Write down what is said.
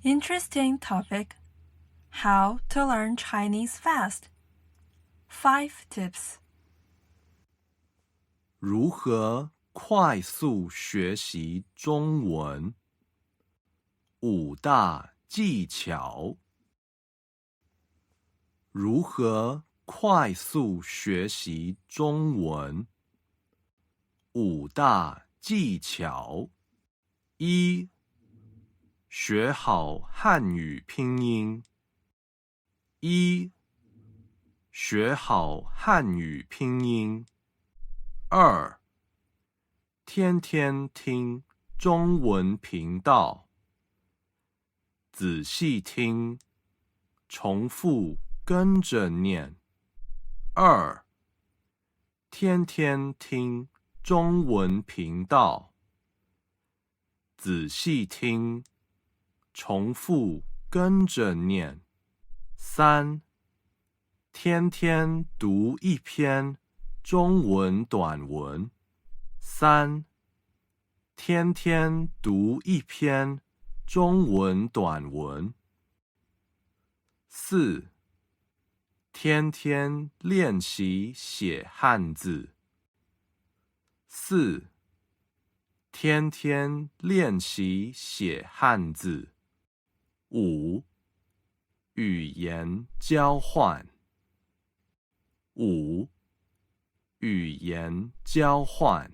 Interesting topic. How to learn Chinese fast. 5 tips. 如何快速学习中文？5大技巧。如何快速学习中文？5大技巧。1. 学好汉语拼音。学好汉语拼音。2. 天天听中文频道，仔细听，重复跟着念。2. 天天听中文频道，仔细听，重复跟着念。3. 天天读一篇中文短文。天天读一篇中文短文。4. 天天练习写汉字。天天练习写汉字。5. 语言交换。语言交换。